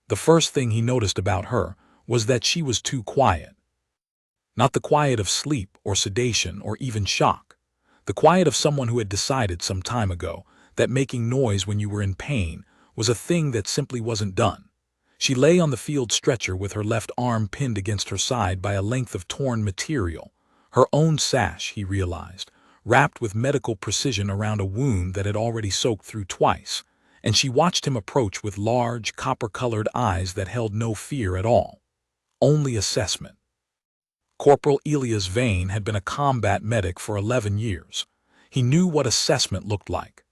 The first thing he noticed about her was that she was too quiet. Not the quiet of sleep or sedation or even shock. The quiet of someone who had decided some time ago that making noise when you were in pain was a thing that simply wasn't done. She lay on the field stretcher with her left arm pinned against her side by a length of torn material, her own sash, he realized, wrapped with medical precision around a wound that had already soaked through twice, and she watched him approach with large, copper-colored eyes that held no fear at all, only assessment. Corporal Elias Vane had been a combat medic for 11 years. He knew what assessment looked like.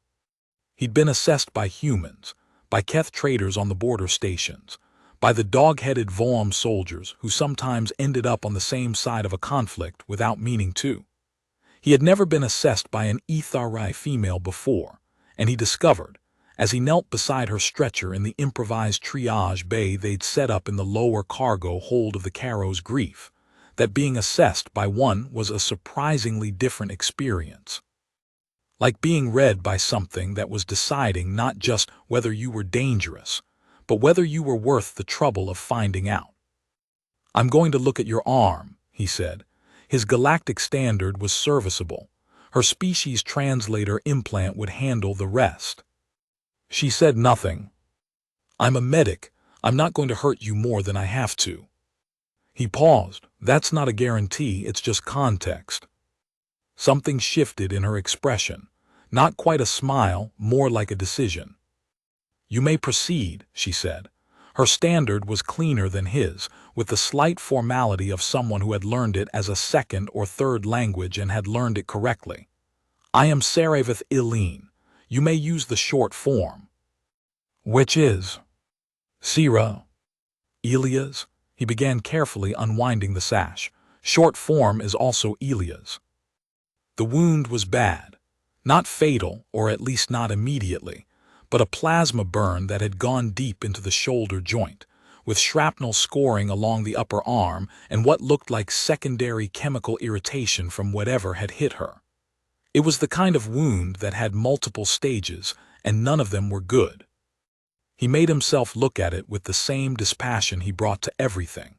He'd been assessed by humans, by Keth traders on the border stations, by the dog-headed Voam soldiers who sometimes ended up on the same side of a conflict without meaning to. He had never been assessed by an HFY female before, and he discovered, as he knelt beside her stretcher in the improvised triage bay they'd set up in the lower cargo hold of the Caro's Grief, that being assessed by one was a surprisingly different experience. Like being read by something that was deciding not just whether you were dangerous, but whether you were worth the trouble of finding out. "I'm going to look at your arm," he said. His galactic standard was serviceable. Her species translator implant would handle the rest. She said nothing. "I'm a medic. I'm not going to hurt you more than I have to." He paused. "That's not a guarantee, it's just context." Something shifted in her expression. Not quite a smile, more like a decision. "You may proceed," she said. Her standard was cleaner than his, with the slight formality of someone who had learned it as a second or third language and had learned it correctly. "I am Saravith Ilene. You may use the short form." "Which is?" "Sira." "Elias?" He began carefully unwinding the sash. "Short form is also Elias." The wound was bad. Not fatal, or at least not immediately, but a plasma burn that had gone deep into the shoulder joint, with shrapnel scoring along the upper arm and what looked like secondary chemical irritation from whatever had hit her. It was the kind of wound that had multiple stages, and none of them were good. He made himself look at it with the same dispassion he brought to everything,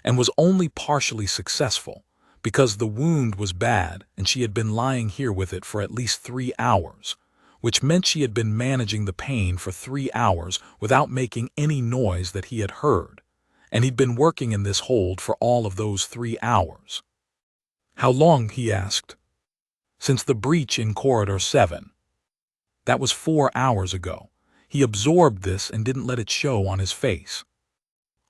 and was only partially successful, because the wound was bad and she had been lying here with it for at least 3 hours, which meant she had been managing the pain for 3 hours without making any noise that he had heard, and he'd been working in this hold for all of those 3 hours. "How long?" he asked. "Since the breach in Corridor 7. That was 4 hours ago." He absorbed this and didn't let it show on his face.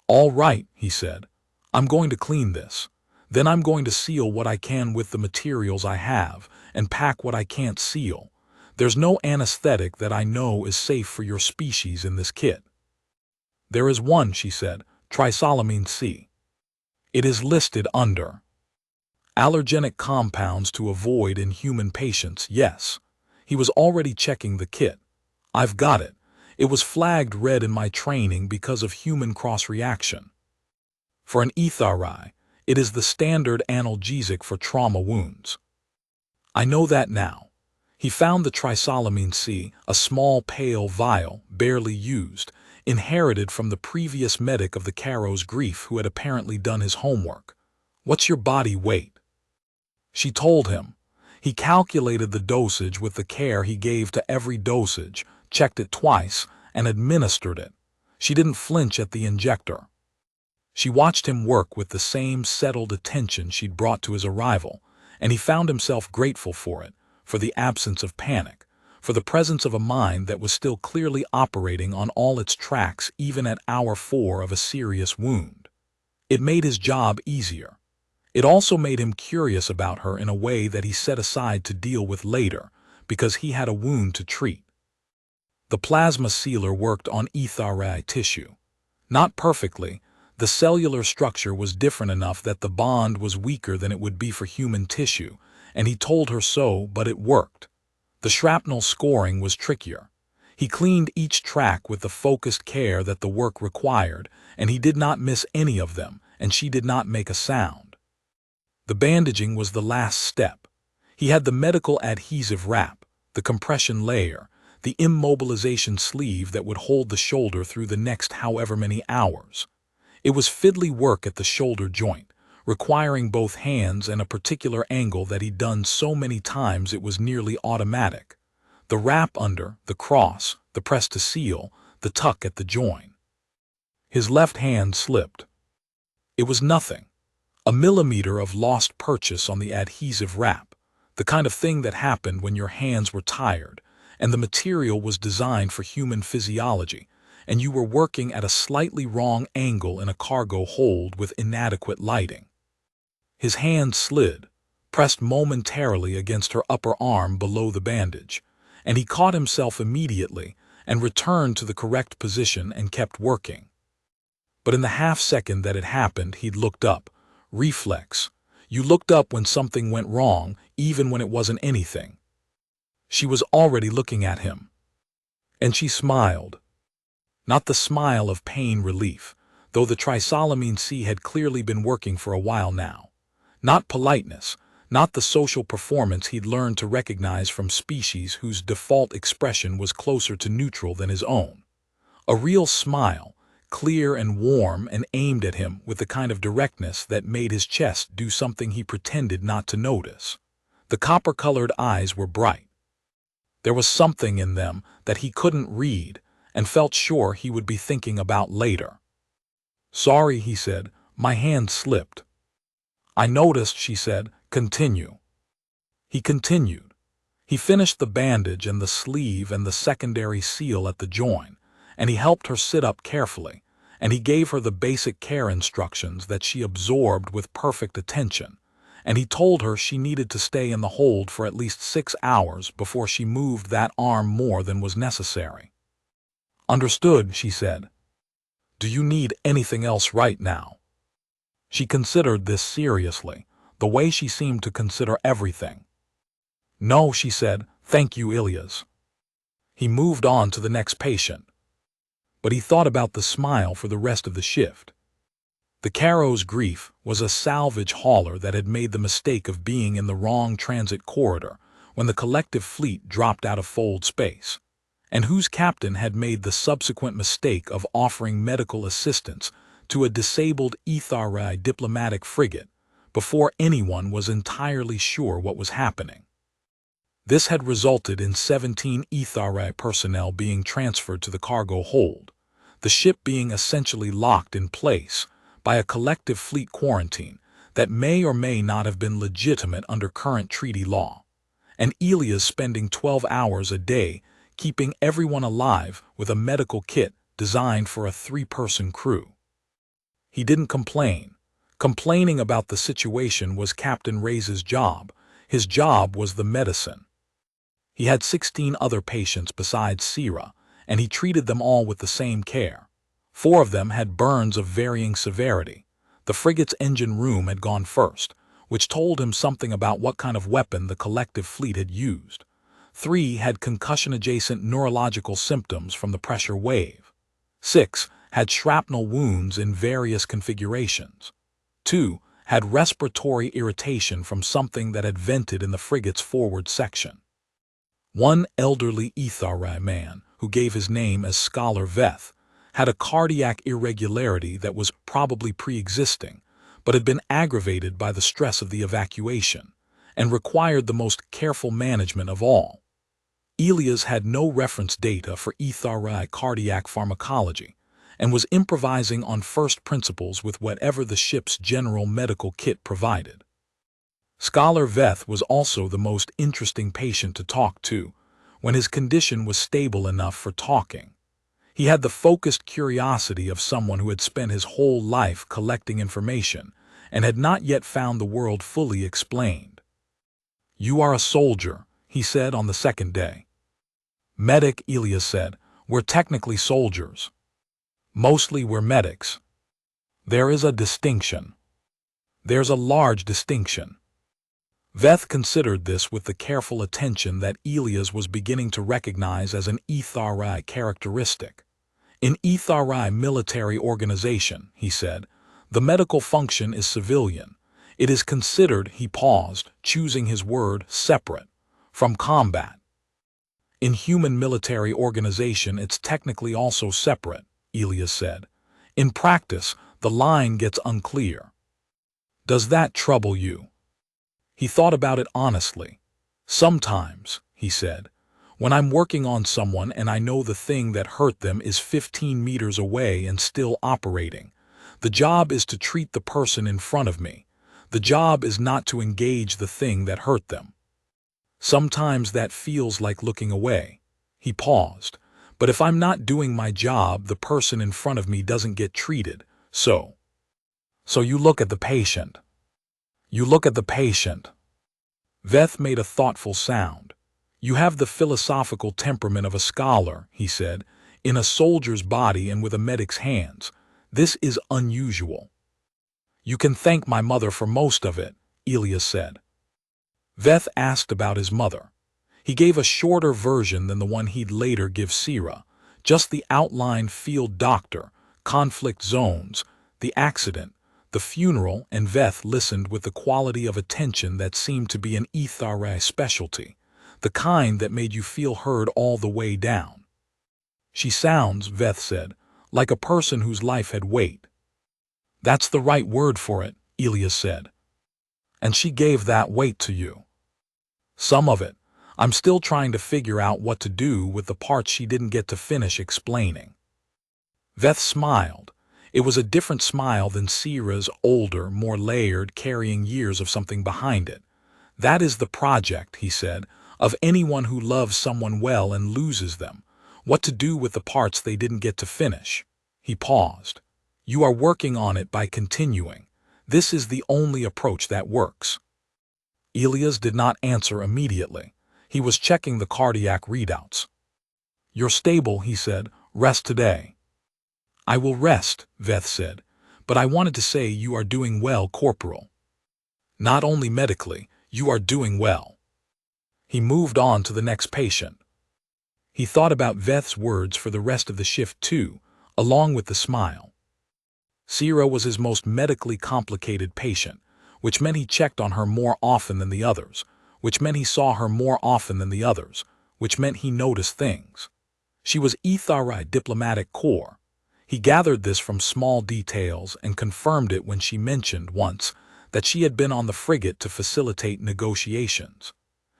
"All right," he said. "I'm going to clean this. Then I'm going to seal what I can with the materials I have, and pack what I can't seal. There's no anesthetic that I know is safe for your species in this kit." "There is one," she said, "trisolamine C. It is listed under allergenic compounds to avoid in human patients, yes." He was already checking the kit. "I've got it. It was flagged red in my training because of human cross-reaction. For an HFY, it is the standard analgesic for trauma wounds." "I know that now." He found the trisolamine C, a small pale vial, barely used, inherited from the previous medic of the Caro's Grief who had apparently done his homework. "What's your body weight?" She told him. He calculated the dosage with the care he gave to every dosage, checked it twice, and administered it. She didn't flinch at the injector. She watched him work with the same settled attention she'd brought to his arrival, and he found himself grateful for it, for the absence of panic, for the presence of a mind that was still clearly operating on all its tracks even at hour 4 of a serious wound. It made his job easier. It also made him curious about her in a way that he set aside to deal with later, because he had a wound to treat. The plasma sealer worked on HFY tissue. Not perfectly. The cellular structure was different enough that the bond was weaker than it would be for human tissue, and he told her so, but it worked. The shrapnel scoring was trickier. He cleaned each track with the focused care that the work required, and he did not miss any of them, and she did not make a sound. The bandaging was the last step. He had the medical adhesive wrap, the compression layer, the immobilization sleeve that would hold the shoulder through the next however many hours. It was fiddly work at the shoulder joint, requiring both hands and a particular angle that he'd done so many times it was nearly automatic. The wrap under, the cross, the press to seal, the tuck at the join. His left hand slipped. It was nothing. A millimeter of lost purchase on the adhesive wrap, the kind of thing that happened when your hands were tired, and the material was designed for human physiology, and you were working at a slightly wrong angle in a cargo hold with inadequate lighting. His hand slid, pressed momentarily against her upper arm below the bandage, and he caught himself immediately and returned to the correct position and kept working. But in the half-second that it happened, he'd looked up. Reflex. You looked up when something went wrong, even when it wasn't anything. She was already looking at him. And she smiled. Not the smile of pain relief, though the trisolamine C had clearly been working for a while now. Not politeness, not the social performance he'd learned to recognize from species whose default expression was closer to neutral than his own. A real smile, clear and warm and aimed at him with the kind of directness that made his chest do something he pretended not to notice. The copper-colored eyes were bright. There was something in them that he couldn't read and felt sure he would be thinking about later. "Sorry," he said, "my hand slipped." "I noticed," she said. "Continue." He continued. He finished the bandage and the sleeve and the secondary seal at the join, and he helped her sit up carefully, and he gave her the basic care instructions that she absorbed with perfect attention, and he told her she needed to stay in the hold for at least 6 hours before she moved that arm more than was necessary. "Understood," she said. "Do you need anything else right now?" She considered this seriously, the way she seemed to consider everything. "No," she said, "thank you, Ilias." He moved on to the next patient. But he thought about the smile for the rest of the shift. The Caro's grief was a salvage hauler that had made the mistake of being in the wrong transit corridor when the collective fleet dropped out of fold space, and whose captain had made the subsequent mistake of offering medical assistance to a disabled Ethari diplomatic frigate before anyone was entirely sure what was happening. This had resulted in 17 Ethari personnel being transferred to the cargo hold, the ship being essentially locked in place by a collective fleet quarantine that may or may not have been legitimate under current treaty law, and Ilias spending 12 hours a day keeping everyone alive with a medical kit designed for a 3-person crew. He didn't complain. Complaining about the situation was Captain Reyes's job. His job was the medicine. He had 16 other patients besides Sira, and he treated them all with the same care. 4 of them had burns of varying severity. The frigate's engine room had gone first, which told him something about what kind of weapon the collective fleet had used. 3 had concussion-adjacent neurological symptoms from the pressure wave. 6 had shrapnel wounds in various configurations. 2 had respiratory irritation from something that had vented in the frigate's forward section. 1 elderly Ethari man, who gave his name as Scholar Veth, had a cardiac irregularity that was probably pre-existing, but had been aggravated by the stress of the evacuation, and required the most careful management of all. Ilias had no reference data for Ethari cardiac pharmacology, and was improvising on first principles with whatever the ship's general medical kit provided. Scholar Veth was also the most interesting patient to talk to, when his condition was stable enough for talking. He had the focused curiosity of someone who had spent his whole life collecting information and had not yet found the world fully explained. "You are a soldier," he said on the second day. "Medic," Ilias said. "We're technically soldiers. Mostly we're medics. There is a distinction. There's a large distinction." Veth considered this with the careful attention that Ilias was beginning to recognize as an Ethari characteristic. "In Ethari military organization," he said, "the medical function is civilian. It is considered," he paused, choosing his word, "separate from combat. In human military organization, it's technically also separate, Elias said. In practice, the line gets unclear. Does that trouble you? He thought about it honestly. Sometimes, he said, when I'm working on someone and I know the thing that hurt them is 15 meters away and still operating, the job is to treat the person in front of me. The job is not to engage the thing that hurt them. Sometimes that feels like looking away. He paused. But if I'm not doing my job, the person in front of me doesn't get treated. So you look at the patient. You look at the patient. Veth made a thoughtful sound. You have the philosophical temperament of a scholar, he said, in a soldier's body and with a medic's hands. This is unusual. You can thank my mother for most of it, Elias said. Veth asked about his mother. He gave a shorter version than the one he'd later give Sira, just the outline: field doctor, conflict zones, the accident, the funeral, and Veth listened with the quality of attention that seemed to be an HFY specialty, the kind that made you feel heard all the way down. She sounds, Veth said, like a person whose life had weight. That's the right word for it, Elias said. And she gave that weight to you. Some of it. I'm still trying to figure out what to do with the parts she didn't get to finish explaining. Veth smiled. It was a different smile than Sira's, older, more layered, carrying years of something behind it. That is the project, he said, of anyone who loves someone well and loses them. What to do with the parts they didn't get to finish. He paused. You are working on it by continuing. This is the only approach that works. Elias did not answer immediately. He was checking the cardiac readouts. You're stable, he said. Rest today. I will rest, Veth said, but I wanted to say you are doing well, Corporal. Not only medically, you are doing well. He moved on to the next patient. He thought about Veth's words for the rest of the shift too, along with the smile. Sira was his most medically complicated patient, which meant he checked on her more often than the others, which meant he saw her more often than the others, which meant he noticed things. She was HFY diplomatic corps. He gathered this from small details and confirmed it when she mentioned once that she had been on the frigate to facilitate negotiations.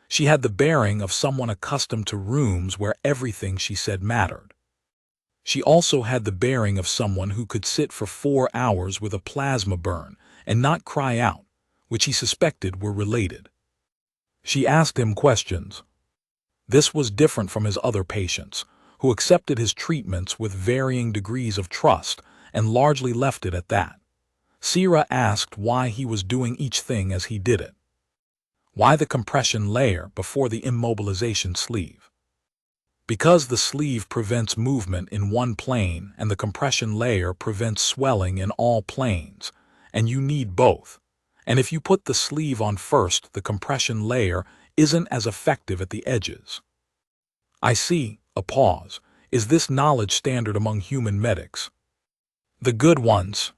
She had the bearing of someone accustomed to rooms where everything she said mattered. She also had the bearing of someone who could sit for 4 hours with a plasma burn and not cry out, which he suspected were related. She asked him questions. This was different from his other patients, who accepted his treatments with varying degrees of trust and largely left it at that. Sira asked why he was doing each thing as he did it. Why the compression layer before the immobilization sleeve? Because the sleeve prevents movement in one plane and the compression layer prevents swelling in all planes, and you need both. And if you put the sleeve on first, the compression layer isn't as effective at the edges. I see. A pause. Is this knowledge standard among human medics? The good ones.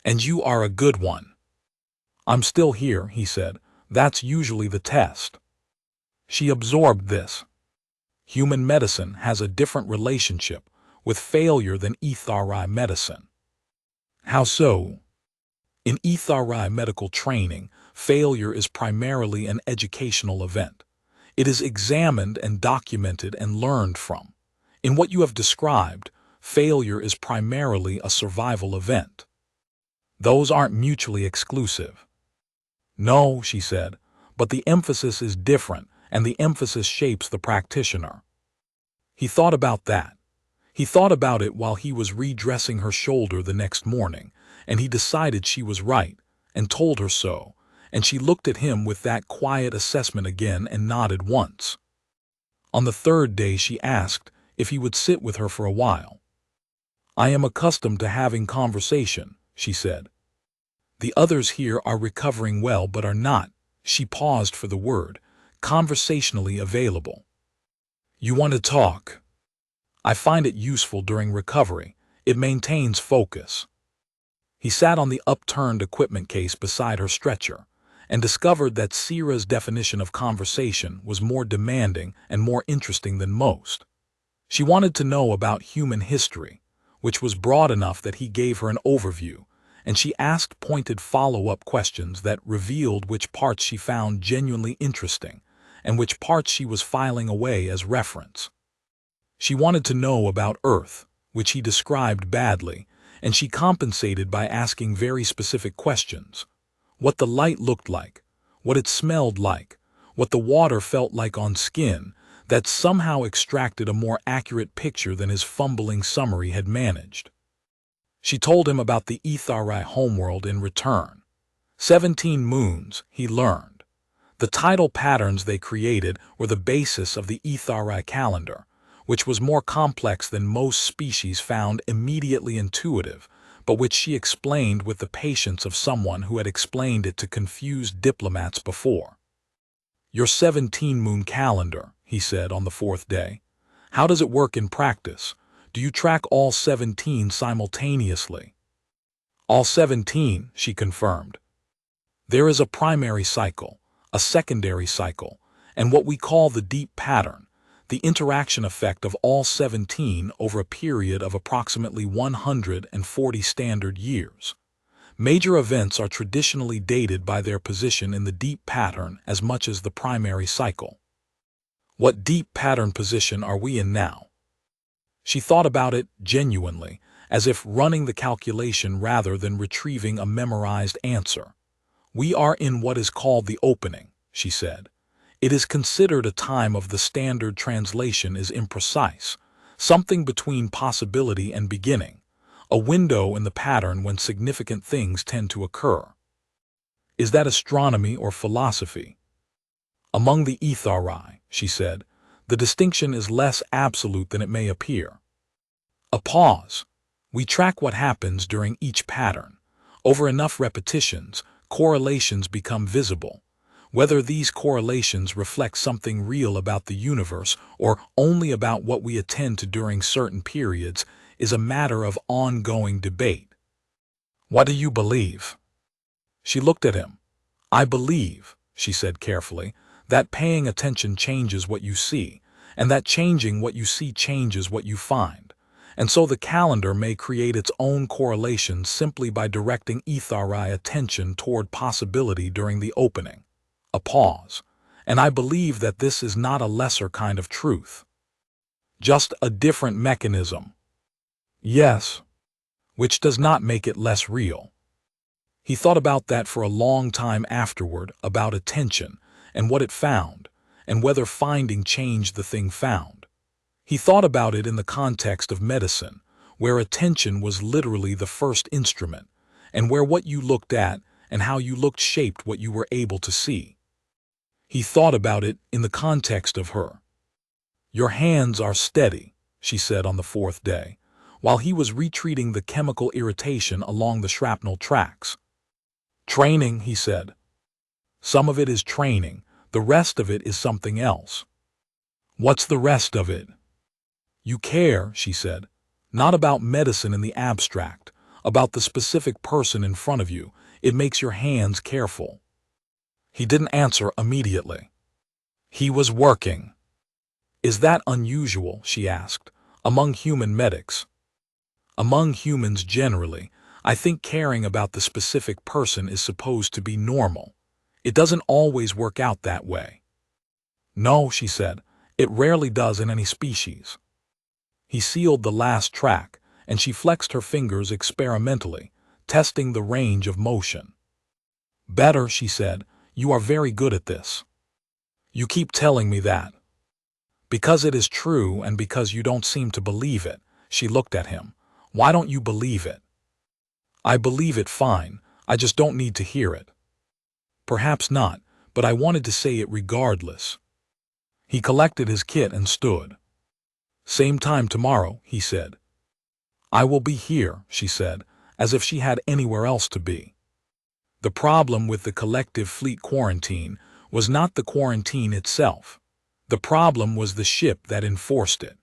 And you are a good one. I'm still here, he said. That's usually the test. She absorbed this. Human medicine has a different relationship with failure than HFY medicine. How so? In HFY medical training, failure is primarily an educational event. It is examined and documented and learned from. In what you have described, failure is primarily a survival event. Those aren't mutually exclusive. No, she said, but the emphasis is different, and the emphasis shapes the practitioner. He thought about that. He thought about it while he was redressing her shoulder the next morning, and he decided she was right, and told her so. And she looked at him with that quiet assessment again and nodded once. On the third day she asked if he would sit with her for a while. I am accustomed to having conversation, she said. The others here are recovering well but are not, she paused for the word, conversationally available. You want to talk? I find it useful during recovery. It maintains focus. He sat on the upturned equipment case beside her stretcher, and discovered that Sierra's definition of conversation was more demanding and more interesting than most. She wanted to know about human history, which was broad enough that he gave her an overview, and she asked pointed follow-up questions that revealed which parts she found genuinely interesting and which parts she was filing away as reference. She wanted to know about Earth, which he described badly, and she compensated by asking very specific questions. What the light looked like, what it smelled like, what the water felt like on skin, that somehow extracted a more accurate picture than his fumbling summary had managed. She told him about the HFY homeworld in return. 17 moons, he learned. The tidal patterns they created were the basis of the HFY calendar, which was more complex than most species found immediately intuitive, but which she explained with the patience of someone who had explained it to confused diplomats before. Your 17-moon calendar, he said on the 4th day. How does it work in practice? Do you track all 17 simultaneously? All 17, she confirmed. There is a primary cycle, a secondary cycle, and what we call the deep pattern, the interaction effect of all 17 over a period of approximately 140 standard years. Major events are traditionally dated by their position in the deep pattern as much as the primary cycle. What deep pattern position are we in now? She thought about it genuinely, as if running the calculation rather than retrieving a memorized answer. We are in what is called the opening, she said. It is considered a time of the standard translation is imprecise, something between possibility and beginning, a window in the pattern when significant things tend to occur. Is that astronomy or philosophy? Among the HFY, she said, the distinction is less absolute than it may appear. A pause. We track what happens during each pattern. Over enough repetitions, correlations become visible. Whether these correlations reflect something real about the universe or only about what we attend to during certain periods is a matter of ongoing debate. What do you believe? She looked at him. I believe, she said carefully, that paying attention changes what you see, and that changing what you see changes what you find. And so the calendar may create its own correlations simply by directing HFY attention toward possibility during the opening. A pause. And I believe that this is not a lesser kind of truth. Just a different mechanism. Yes. Which does not make it less real. He thought about that for a long time afterward, about attention, and what it found, and whether finding changed the thing found. He thought about it in the context of medicine, where attention was literally the first instrument, and where what you looked at and how you looked shaped what you were able to see. He thought about it in the context of her. Your hands are steady, she said on the 4th day, while he was retreating the chemical irritation along the shrapnel tracks. Training, he said. Some of it is training, the rest of it is something else. What's the rest of it? You care, she said, not about medicine in the abstract, about the specific person in front of you. It makes your hands careful. He didn't answer immediately. He was working. Is that unusual, she asked, among human medics? Among humans generally, I think caring about the specific person is supposed to be normal. It doesn't always work out that way. No, she said, it rarely does in any species. He sealed the last track, and she flexed her fingers experimentally, testing the range of motion. Better, she said, you are very good at this. You keep telling me that. Because it is true and because you don't seem to believe it, she looked at him. Why don't you believe it? I believe it fine, I just don't need to hear it. Perhaps not, but I wanted to say it regardless. He collected his kit and stood. Same time tomorrow, he said. I will be here, she said, as if she had anywhere else to be. The problem with the collective fleet quarantine was not the quarantine itself. The problem was the ship that enforced it.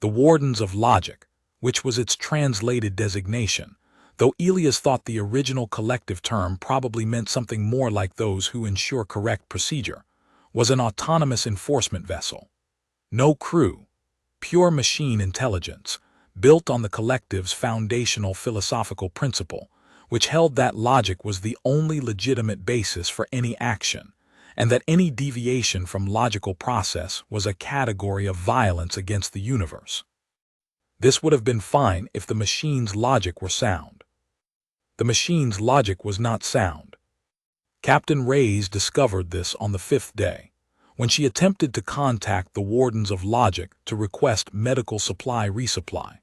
The Wardens of Logic, which was its translated designation, though Elias thought the original collective term probably meant something more like those who ensure correct procedure, was an autonomous enforcement vessel. No crew, pure machine intelligence, built on the collective's foundational philosophical principle, which held that logic was the only legitimate basis for any action, and that any deviation from logical process was a category of violence against the universe. This would have been fine if the machine's logic were sound. The machine's logic was not sound. Captain Reyes discovered this on the 5th day, when she attempted to contact the wardens of logic to request medical supply resupply,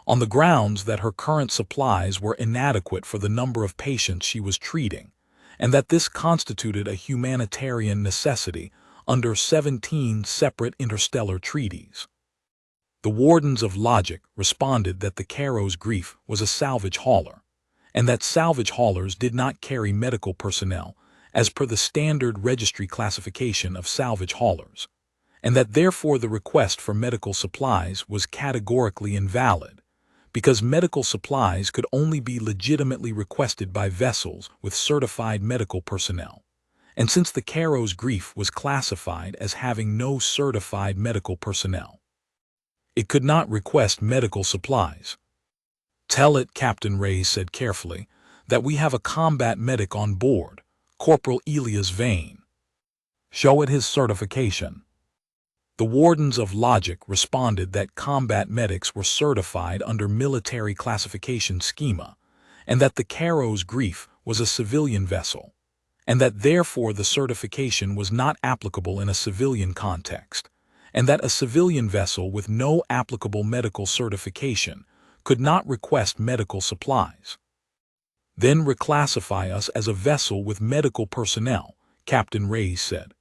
on the grounds that her current supplies were inadequate for the number of patients she was treating, and that this constituted a humanitarian necessity under 17 separate interstellar treaties. The wardens of logic responded that the Caro's grief was a salvage hauler, and that salvage haulers did not carry medical personnel as per the standard registry classification of salvage haulers, and that therefore the request for medical supplies was categorically invalid, because medical supplies could only be legitimately requested by vessels with certified medical personnel, and since the Caro's grief was classified as having no certified medical personnel, it could not request medical supplies. "Tell it," Captain Reyes said carefully, "that we have a combat medic on board, Corporal Elias Vane. Show it his certification." The wardens of logic responded that combat medics were certified under military classification schema, and that the Caro's grief was a civilian vessel, and that therefore the certification was not applicable in a civilian context, and that a civilian vessel with no applicable medical certification could not request medical supplies. "Then reclassify us as a vessel with medical personnel," Captain Reyes said.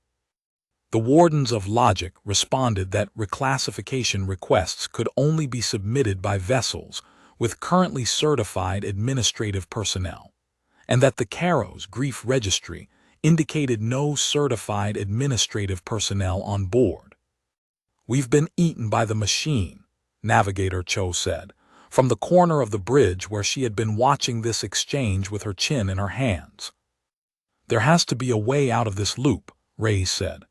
The wardens of logic responded that reclassification requests could only be submitted by vessels with currently certified administrative personnel, and that the Caro's grief registry indicated no certified administrative personnel on board. "We've been eaten by the machine," Navigator Cho said, from the corner of the bridge where she had been watching this exchange with her chin in her hands. "There has to be a way out of this loop," Reyes said.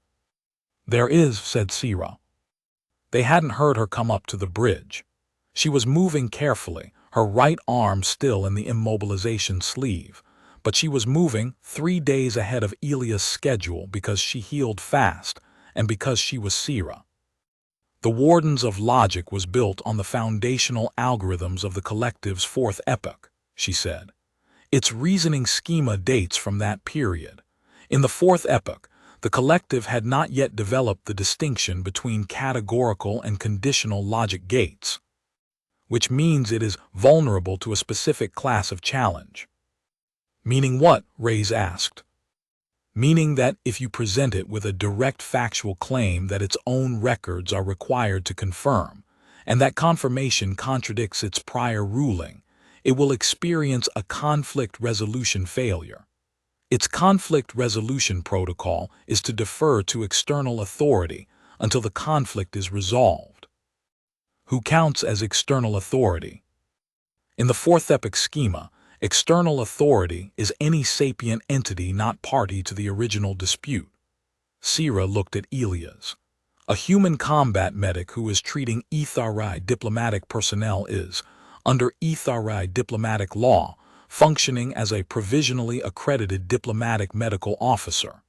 "There is," said Sira. They hadn't heard her come up to the bridge. She was moving carefully, her right arm still in the immobilization sleeve, but she was moving 3 days ahead of Elias' schedule because she healed fast and because she was Sira. "The Wardens of Logic was built on the foundational algorithms of the collective's 4th epoch," she said. "Its reasoning schema dates from that period. In the 4th epoch, the collective had not yet developed the distinction between categorical and conditional logic gates, which means it is vulnerable to a specific class of challenge." "Meaning what?" Reyes asked. "Meaning that if you present it with a direct factual claim that its own records are required to confirm, and that confirmation contradicts its prior ruling, it will experience a conflict resolution failure. Its conflict resolution protocol is to defer to external authority until the conflict is resolved." Who counts as external authority? In the 4th epoch schema, external authority is any sapient entity not party to the original dispute. Sira looked at Elias. "A human combat medic who is treating HFY diplomatic personnel is, under HFY diplomatic law, functioning as a provisionally accredited diplomatic medical officer."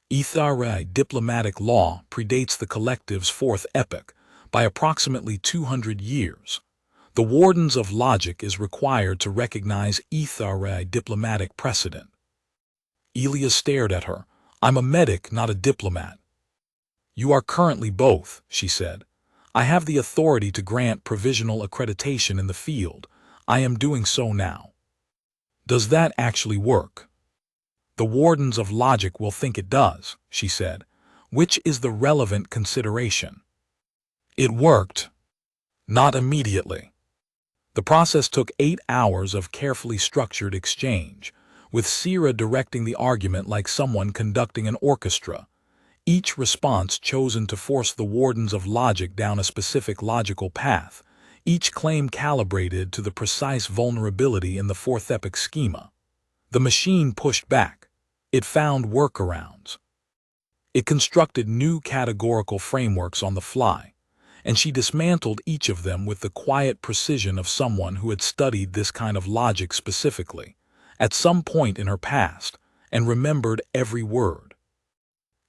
HFY diplomatic law predates the collective's 4th epoch by approximately 200 years. The Wardens of Logic is required to recognize HFY diplomatic precedent. Elias stared at her. "I'm a medic, not a diplomat." "You are currently both," she said. "I have the authority to grant provisional accreditation in the field. I am doing so now." "Does that actually work?" "The Wardens of Logic will think it does," she said, "which is the relevant consideration." It worked. Not immediately. The process took 8 hours of carefully structured exchange, with Sira directing the argument like someone conducting an orchestra, each response chosen to force the Wardens of Logic down a specific logical path, each claim calibrated to the precise vulnerability in the fourth epic schema. The machine pushed back. It found workarounds. It constructed new categorical frameworks on the fly, and she dismantled each of them with the quiet precision of someone who had studied this kind of logic specifically, at some point in her past, and remembered every word.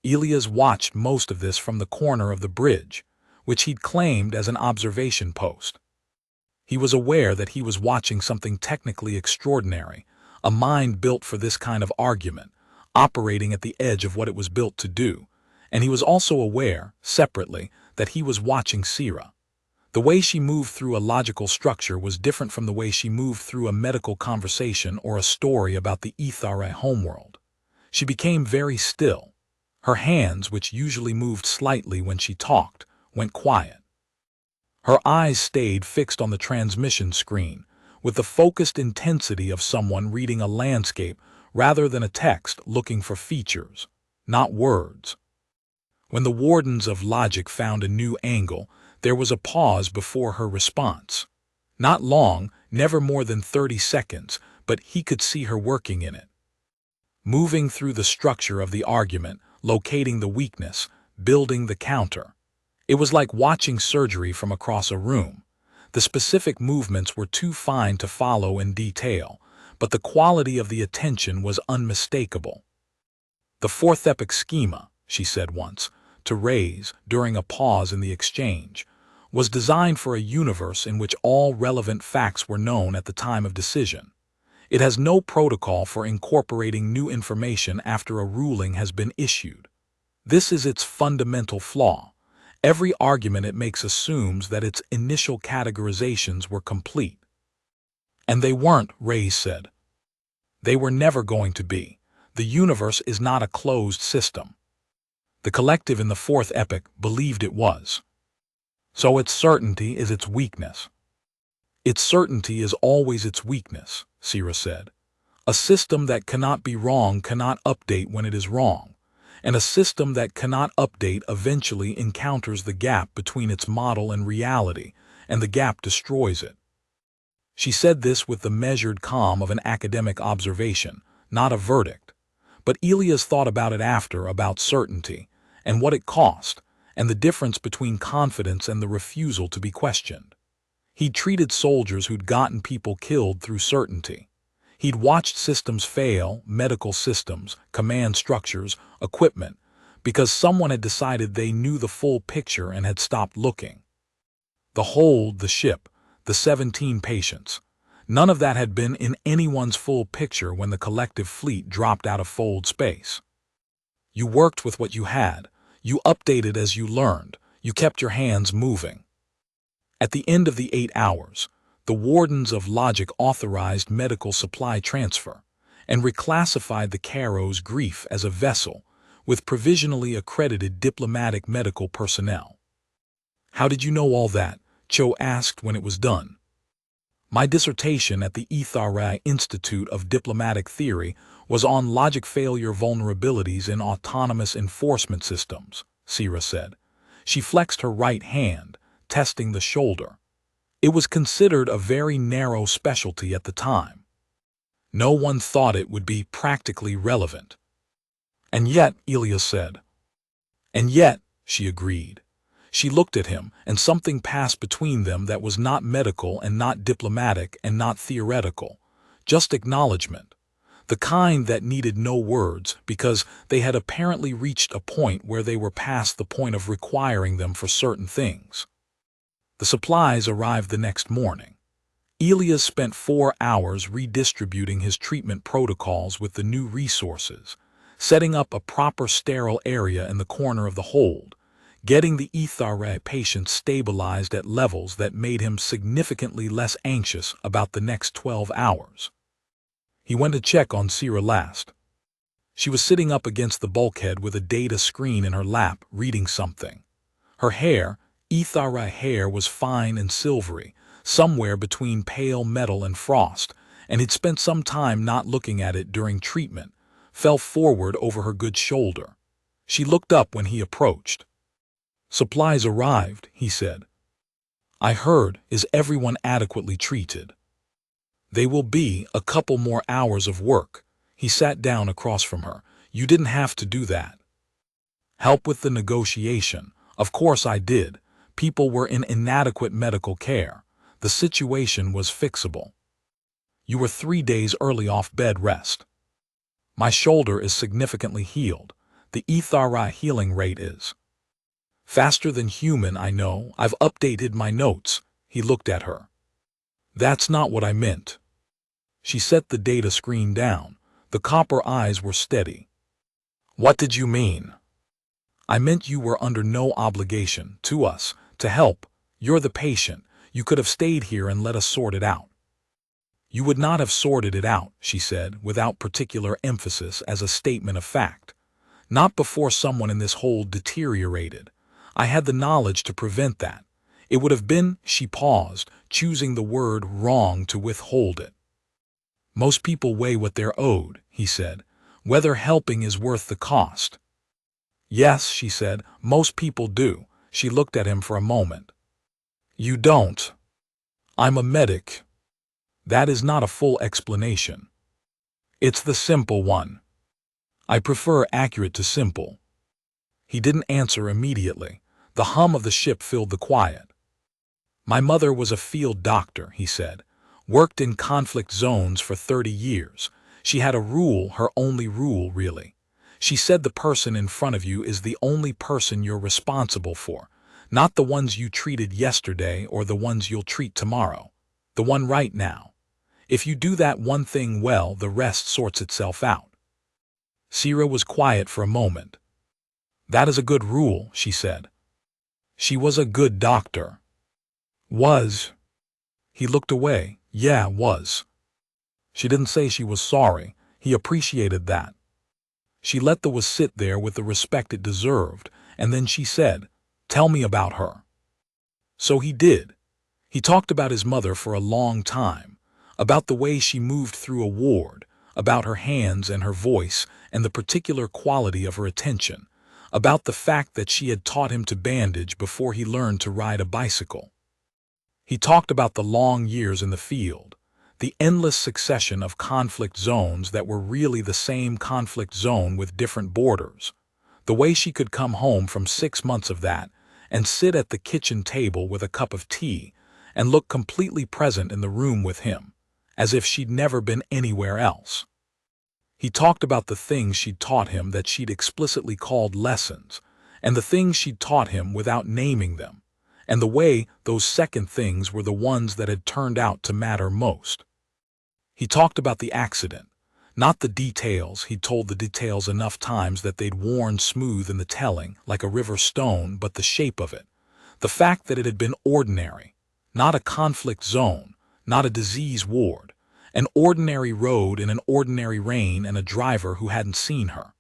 Elias watched most of this from the corner of the bridge, which he'd claimed as an observation post. He was aware that he was watching something technically extraordinary, a mind built for this kind of argument, operating at the edge of what it was built to do, and he was also aware, separately, that he was watching Sira. The way she moved through a logical structure was different from the way she moved through a medical conversation or a story about the HFY homeworld. She became very still. Her hands, which usually moved slightly when she talked, went quiet. Her eyes stayed fixed on the transmission screen, with the focused intensity of someone reading a landscape rather than a text looking for features, not words. When the wardens of logic found a new angle, there was a pause before her response. Not long, never more than 30 seconds, but he could see her working in it. Moving through the structure of the argument, locating the weakness, building the counter. It was like watching surgery from across a room. The specific movements were too fine to follow in detail, but the quality of the attention was unmistakable. "The fourth epic schema," she said once, to raise, during a pause in the exchange, was designed for a universe in which all relevant facts were known at the time of decision. It has no protocol for incorporating new information after a ruling has been issued. This is its fundamental flaw. Every argument it makes assumes that its initial categorizations were complete. And they weren't, Reyes said. They were never going to be. The universe is not a closed system. The collective in the fourth epic believed it was. So its certainty is its weakness. Its certainty is always its weakness, Sira said. A system that cannot be wrong cannot update when it is wrong, and a system that cannot update eventually encounters the gap between its model and reality, and the gap destroys it. She said this with the measured calm of an academic observation, not a verdict. But Elias thought about it after, about certainty, and what it cost, and the difference between confidence and the refusal to be questioned. He'd treated soldiers who'd gotten people killed through certainty. He'd watched systems fail, medical systems, command structures, equipment, because someone had decided they knew the full picture and had stopped looking. The hold, the ship, the 17 patients. None of that had been in anyone's full picture when the collective fleet dropped out of fold space. You worked with what you had. You updated as you learned. You kept your hands moving. At the end of the 8 hours, the wardens of logic authorized medical supply transfer and reclassified the Caro's grief as a vessel with provisionally accredited diplomatic medical personnel. "How did you know all that?" Cho asked when it was done. "My dissertation at the HFY Institute of Diplomatic Theory was on logic failure vulnerabilities in autonomous enforcement systems," Sira said. She flexed her right hand, testing the shoulder. It was considered a very narrow specialty at the time. No one thought it would be practically relevant. "And yet," Elias said. "And yet," she agreed. She looked at him, and something passed between them that was not medical and not diplomatic and not theoretical, just acknowledgement, the kind that needed no words because they had apparently reached a point where they were past the point of requiring them for certain things. The supplies arrived the next morning. Elias spent 4 hours redistributing his treatment protocols with the new resources, setting up a proper sterile area in the corner of the hold, getting the HFY patients stabilized at levels that made him significantly less anxious about the next 12 hours. He went to check on Sira last. She was sitting up against the bulkhead with a data screen in her lap, reading something. Her hair, HFY hair, was fine and silvery, somewhere between pale metal and frost, and he'd spent some time not looking at it during treatment, fell forward over her good shoulder. She looked up when he approached. "Supplies arrived," he said. I heard, is everyone adequately treated? They will be a couple more hours of work. He sat down across from her. You didn't have to do that. Help with the negotiation. Of course I did. People were in inadequate medical care. The situation was fixable. You were 3 days early off bed rest. My shoulder is significantly healed. The HFY healing rate is faster than human, I know. I've updated my notes. He looked at her. That's not what I meant. She set the data screen down. The copper eyes were steady. What did you mean? I meant you were under no obligation to us to help. You're the patient. You could have stayed here and let us sort it out. You would not have sorted it out, she said, without particular emphasis as a statement of fact. Not before someone in this hole deteriorated. I had the knowledge to prevent that. It would have been, she paused, choosing the word wrong to withhold it. Most people weigh what they're owed, he said, whether helping is worth the cost. Yes, she said, most people do. She looked at him for a moment. You don't. I'm a medic. That is not a full explanation. It's the simple one. I prefer accurate to simple. He didn't answer immediately. The hum of the ship filled the quiet. My mother was a field doctor, he said. Worked in conflict zones for 30 years. She had a rule, her only rule, really. She said the person in front of you is the only person you're responsible for, not the ones you treated yesterday or the ones you'll treat tomorrow. The one right now. If you do that one thing well, the rest sorts itself out. Sira was quiet for a moment. That is a good rule, she said. She was a good doctor. Was. He looked away. Yeah, was. She didn't say she was sorry. He appreciated that. She let the was sit there with the respect it deserved, and then she said, tell me about her. So he did. He talked about his mother for a long time, about the way she moved through a ward, about her hands and her voice and the particular quality of her attention, about the fact that she had taught him to bandage before he learned to ride a bicycle. He talked about the long years in the field, the endless succession of conflict zones that were really the same conflict zone with different borders, the way she could come home from 6 months of that and sit at the kitchen table with a cup of tea and look completely present in the room with him, as if she'd never been anywhere else. He talked about the things she'd taught him that she'd explicitly called lessons, and the things she'd taught him without naming them, and the way those second things were the ones that had turned out to matter most. He talked about the accident, not the details. He'd told the details enough times that they'd worn smooth in the telling, like a river stone, but the shape of it, the fact that it had been ordinary, not a conflict zone, not a disease ward, an ordinary road in an ordinary rain and a driver who hadn't seen her.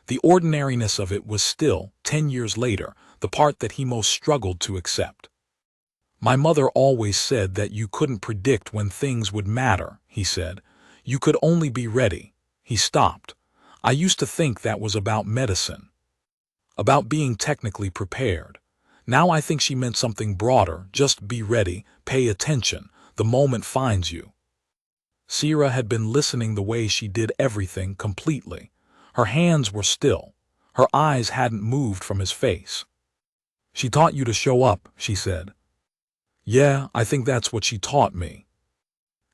The ordinariness of it was still, 10 years later, the part that he most struggled to accept. My mother always said that you couldn't predict when things would matter, he said. You could only be ready. He stopped. I used to think that was about medicine, about being technically prepared. Now I think she meant something broader, just be ready, pay attention, the moment finds you. Sira had been listening the way she did everything completely. Her hands were still. Her eyes hadn't moved from his face. She taught you to show up, she said. Yeah, I think that's what she taught me.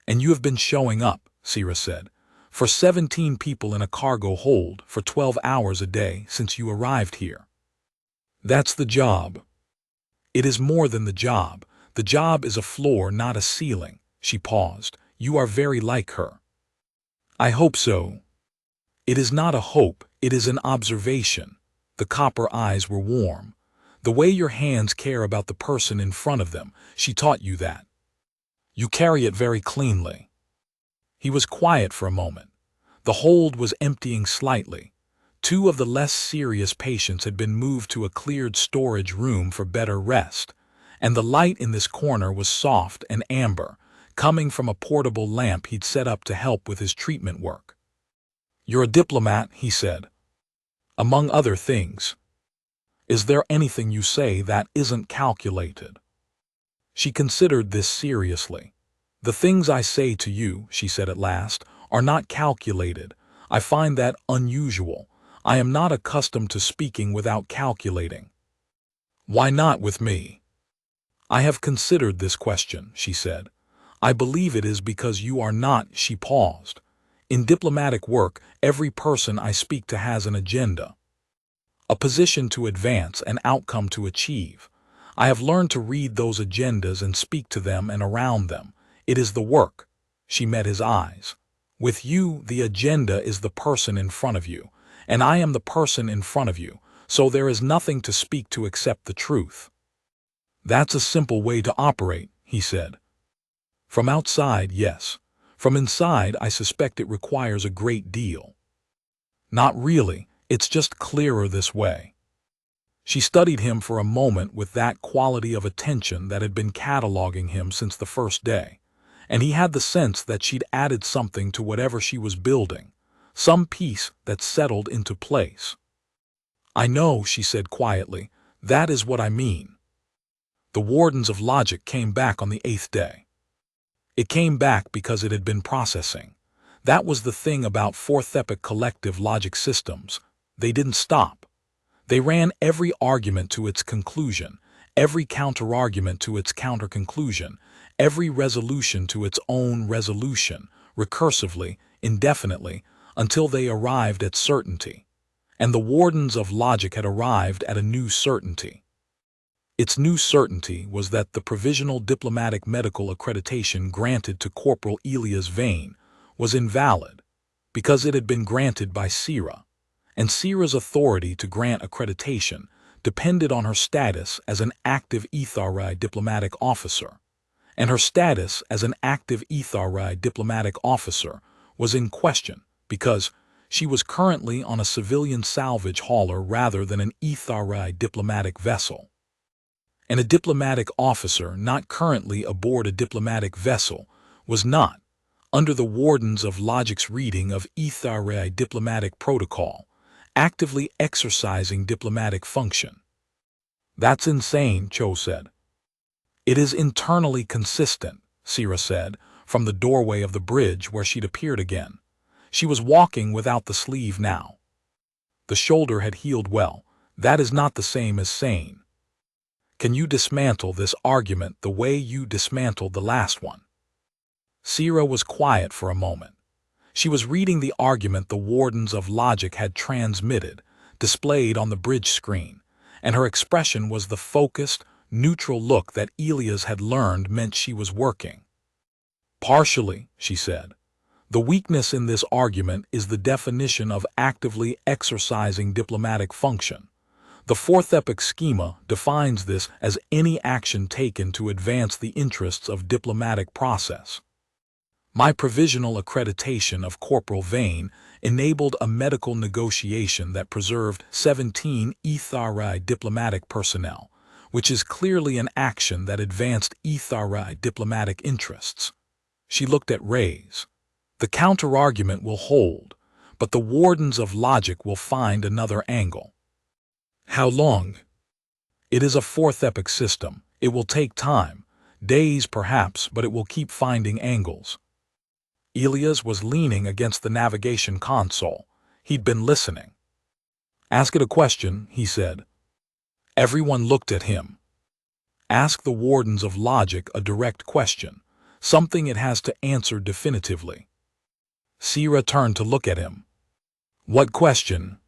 And you have been showing up, Sira said, for 17 people in a cargo hold for 12 hours a day since you arrived here. That's the job. It is more than the job. The job is a floor, not a ceiling. She paused. You are very like her. I hope so. It is not a hope, it is an observation. The copper eyes were warm. The way your hands care about the person in front of them, she taught you that. You carry it very cleanly. He was quiet for a moment. The hold was emptying slightly. 2 of the less serious patients had been moved to a cleared storage room for better rest, and the light in this corner was soft and amber, coming from a portable lamp he'd set up to help with his treatment work. You're a diplomat, he said. Among other things. Is there anything you say that isn't calculated? She considered this seriously. "The things I say to you," she said at last, "are not calculated. I find that unusual. I am not accustomed to speaking without calculating." "Why not with me?" "I have considered this question," she said. "I believe it is because you are not." She paused. "In diplomatic work, every person I speak to has an agenda, a position to advance, an outcome to achieve. I have learned to read those agendas and speak to them and around them. It is the work." She met his eyes. "With you, the agenda is the person in front of you, and I am the person in front of you, so there is nothing to speak to except the truth." "That's a simple way to operate," he said. "From outside, yes. From inside, I suspect it requires a great deal." "Not really, it's just clearer this way." She studied him for a moment with that quality of attention that had been cataloging him since the first day, and he had the sense that she'd added something to whatever she was building, some piece that settled into place. "I know," she said quietly, "that is what I mean." The wardens of logic came back on the 8th day. It came back because it had been processing. That was the thing about fourth epoch collective logic systems. They didn't stop. They ran every argument to its conclusion, every counter-argument to its counter-conclusion, every resolution to its own resolution, recursively, indefinitely, until they arrived at certainty. And the wardens of logic had arrived at a new certainty. Its new certainty was that the provisional diplomatic medical accreditation granted to Corporal Elias Vane was invalid because it had been granted by Sira, and Sira's authority to grant accreditation depended on her status as an active HFY diplomatic officer, and her status as an active HFY diplomatic officer was in question because she was currently on a civilian salvage hauler rather than an HFY diplomatic vessel. And a diplomatic officer not currently aboard a diplomatic vessel was not, under the wardens of logic's reading of HFY diplomatic protocol, actively exercising diplomatic function. "That's insane," Cho said. "It is internally consistent," Sira said, from the doorway of the bridge where she'd appeared again. She was walking without the sleeve now. The shoulder had healed well. "That is not the same as sane. Can you dismantle this argument the way you dismantled the last one?" Sira was quiet for a moment. She was reading the argument the wardens of logic had transmitted, displayed on the bridge screen, and her expression was the focused, neutral look that Elias had learned meant she was working. "Partially," she said. "The weakness in this argument is the definition of actively exercising diplomatic function. The fourth epoch schema defines this as any action taken to advance the interests of diplomatic process. My provisional accreditation of Corporal Vane enabled a medical negotiation that preserved 17 HFY diplomatic personnel, which is clearly an action that advanced HFY diplomatic interests." She looked at Reyes. "The counter-argument will hold, but the wardens of logic will find another angle." "How long?" "It is a fourth epoch system. It will take time, days perhaps, but it will keep finding angles." Elias was leaning against the navigation console. He'd been listening. "Ask it a question," he said. Everyone looked at him. "Ask the wardens of logic a direct question, something it has to answer definitively." Sira turned to look at him. "What question?"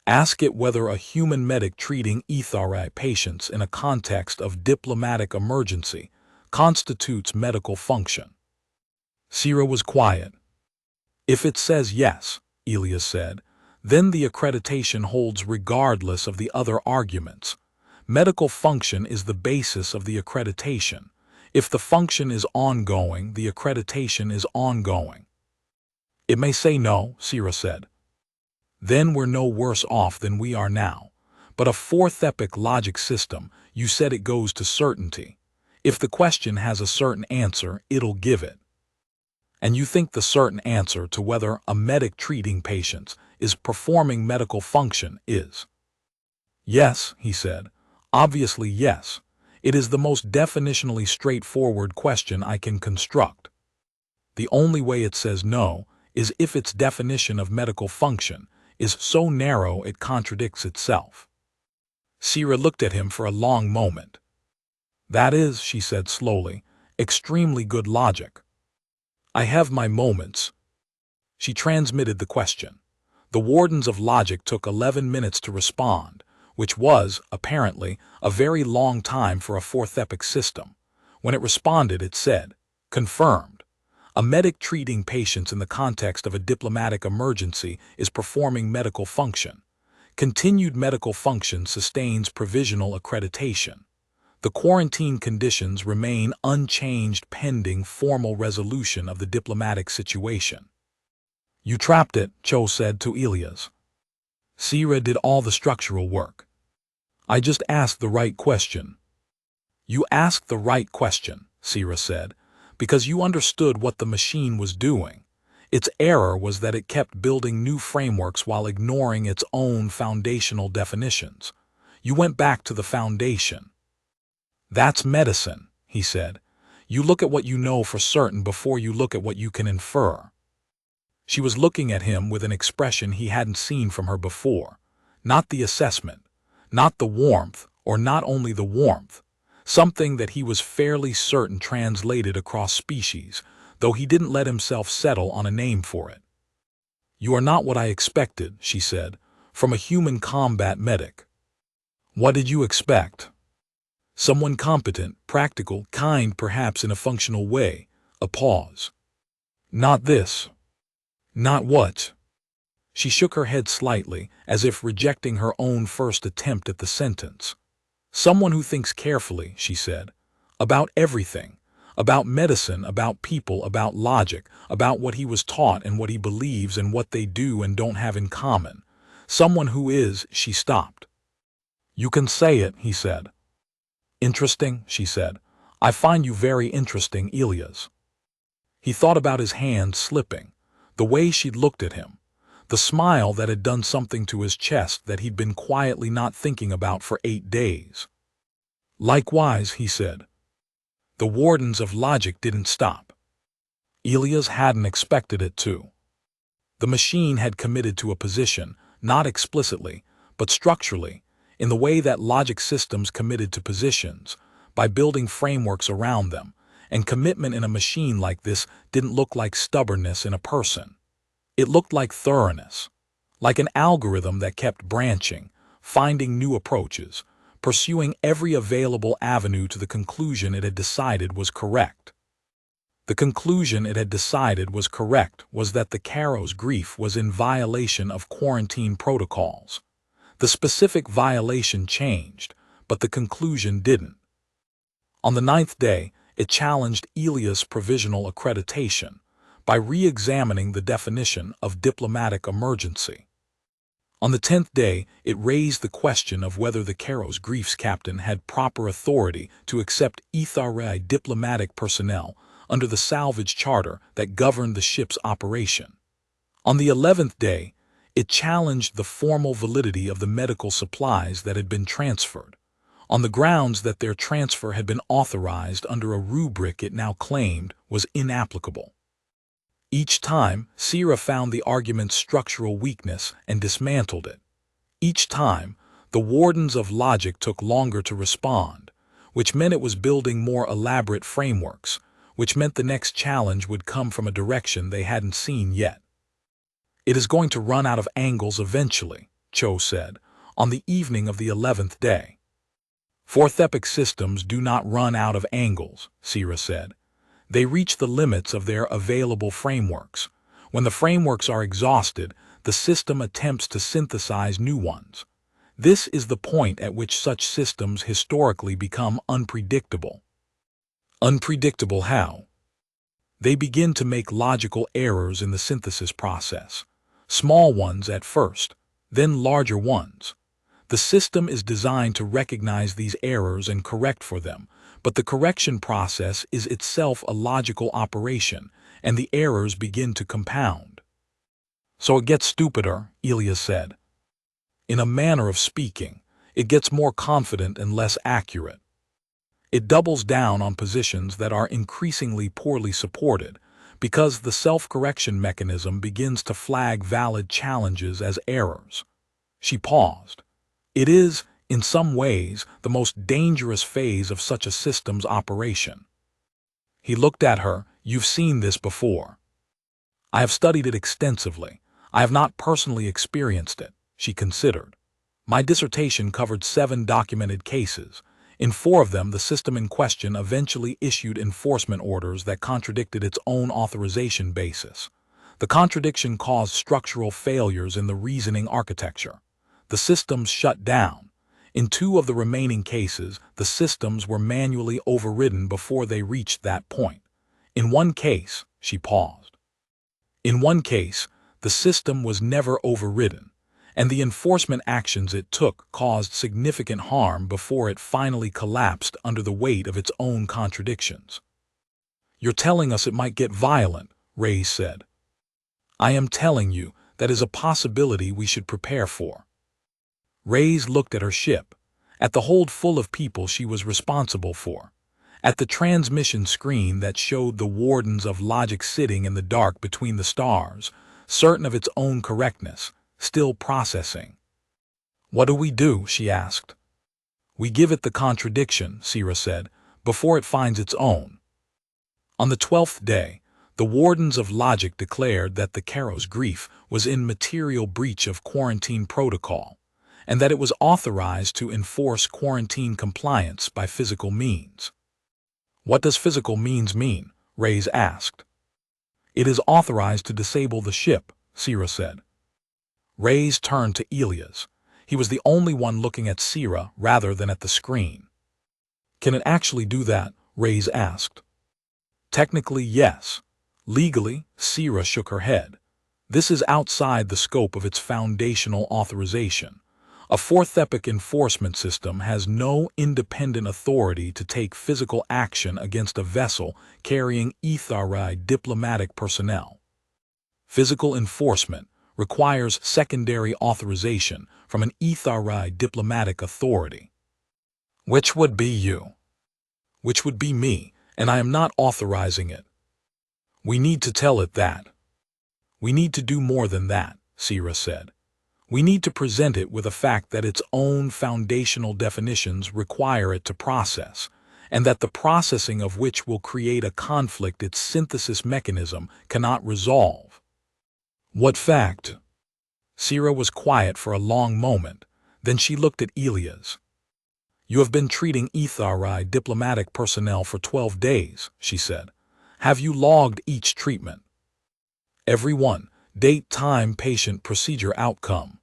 "Ask it whether a human medic treating HFY patients in a context of diplomatic emergency constitutes medical function." Sira was quiet. "If it says yes," Elias said, "then the accreditation holds regardless of the other arguments. Medical function is the basis of the accreditation. If the function is ongoing, the accreditation is ongoing." "It may say no," Sira said. "Then we're no worse off than we are now. But a fourth epoch logic system, you said it goes to certainty. If the question has a certain answer, it'll give it. And you think the certain answer to whether a medic treating patients is performing medical function is?" "Yes," he said. "Obviously yes. It is the most definitionally straightforward question I can construct. The only way it says no is if its definition of medical function is so narrow it contradicts itself. Sierra looked at him for a long moment. That is, she said slowly, extremely good logic. I have my moments. She transmitted the question. The wardens of logic took 11 minutes to respond, which was, apparently, a very long time for a fourth epoch system. When it responded, it said, confirmed. A medic treating patients in the context of a diplomatic emergency is performing medical function. Continued medical function sustains provisional accreditation. The quarantine conditions remain unchanged pending formal resolution of the diplomatic situation. You trapped it, Cho said to Elias. Sierra did all the structural work. I just asked the right question. You asked the right question, Sierra said, because you understood what the machine was doing. Its error was that it kept building new frameworks while ignoring its own foundational definitions. You went back to the foundation. That's medicine, he said. You look at what you know for certain before you look at what you can infer. She was looking at him with an expression he hadn't seen from her before. Not the assessment, not the warmth, or not only the warmth, something that he was fairly certain translated across species, though he didn't let himself settle on a name for it. You are not what I expected, she said, from a human combat medic. What did you expect? Someone competent, practical, kind perhaps in a functional way. A pause. Not this. Not what? She shook her head slightly, as if rejecting her own first attempt at the sentence. Someone who thinks carefully, she said, about everything, about medicine, about people, about logic, about what he was taught and what he believes and what they do and don't have in common. Someone who is, she stopped. You can say it, he said. Interesting, she said. I find you very interesting, Elias. He thought about his hand slipping, the way she'd looked at him, the smile that had done something to his chest that he'd been quietly not thinking about for 8 days. Likewise, he said. The wardens of logic didn't stop. Elias hadn't expected it to. The machine had committed to a position, not explicitly, but structurally, in the way that logic systems committed to positions, by building frameworks around them, and commitment in a machine like this didn't look like stubbornness in a person. It looked like thoroughness, like an algorithm that kept branching, finding new approaches, pursuing every available avenue to the conclusion it had decided was correct. The conclusion it had decided was correct was that the Caro's grief was in violation of quarantine protocols. The specific violation changed, but the conclusion didn't. On the 9th day, it challenged Elias' provisional accreditation by re-examining the definition of diplomatic emergency. On the 10th day, it raised the question of whether the Caro's grief's captain had proper authority to accept HFY diplomatic personnel under the salvage charter that governed the ship's operation. On the 11th day, it challenged the formal validity of the medical supplies that had been transferred, on the grounds that their transfer had been authorized under a rubric it now claimed was inapplicable. Each time, Sierra found the argument's structural weakness and dismantled it. Each time, the wardens of logic took longer to respond, which meant it was building more elaborate frameworks, which meant the next challenge would come from a direction they hadn't seen yet. It is going to run out of angles eventually, Cho said, on the evening of the 11th day. Fourth epoch systems do not run out of angles, Sierra said. They reach the limits of their available frameworks. When the frameworks are exhausted, the system attempts to synthesize new ones. This is the point at which such systems historically become unpredictable. Unpredictable how? They begin to make logical errors in the synthesis process. Small ones at first, then larger ones. The system is designed to recognize these errors and correct for them, but the correction process is itself a logical operation, and the errors begin to compound. So it gets stupider, Elias said. In a manner of speaking, it gets more confident and less accurate. It doubles down on positions that are increasingly poorly supported because the self-correction mechanism begins to flag valid challenges as errors. She paused. It is, in some ways, the most dangerous phase of such a system's operation. He looked at her. You've seen this before. I have studied it extensively. I have not personally experienced it, she considered. My dissertation covered 7 documented cases. In 4 of them, the system in question eventually issued enforcement orders that contradicted its own authorization basis. The contradiction caused structural failures in the reasoning architecture. The systems shut down. In 2 of the remaining cases, the systems were manually overridden before they reached that point. In one case, she paused. In one case, the system was never overridden, and the enforcement actions it took caused significant harm before it finally collapsed under the weight of its own contradictions. You're telling us it might get violent, Ray said. I am telling you that is a possibility we should prepare for. Reyes looked at her ship, at the hold full of people she was responsible for, at the transmission screen that showed the wardens of logic sitting in the dark between the stars, certain of its own correctness, still processing. What do we do? She asked. We give it the contradiction, Sira said, before it finds its own. On the 12th day, the wardens of logic declared that the Caro's grief was in material breach of quarantine protocol, and that it was authorized to enforce quarantine compliance by physical means. What does physical means mean? Reyes asked. It is authorized to disable the ship, Sira said. Reyes turned to Elias. He was the only one looking at Sira rather than at the screen. Can it actually do that? Reyes asked. Technically, yes. Legally, Sira shook her head. This is outside the scope of its foundational authorization. A fourth epoch enforcement system has no independent authority to take physical action against a vessel carrying HFY diplomatic personnel. Physical enforcement requires secondary authorization from an HFY diplomatic authority. Which would be you. Which would be me, and I am not authorizing it. We need to tell it that. We need to do more than that, Sira said. We need to present it with a fact that its own foundational definitions require it to process, and that the processing of which will create a conflict its synthesis mechanism cannot resolve. What fact? Sira was quiet for a long moment, then she looked at Elias. You have been treating HFY diplomatic personnel for 12 days, she said. Have you logged each treatment? Every one. Date, time, patient, procedure, outcome.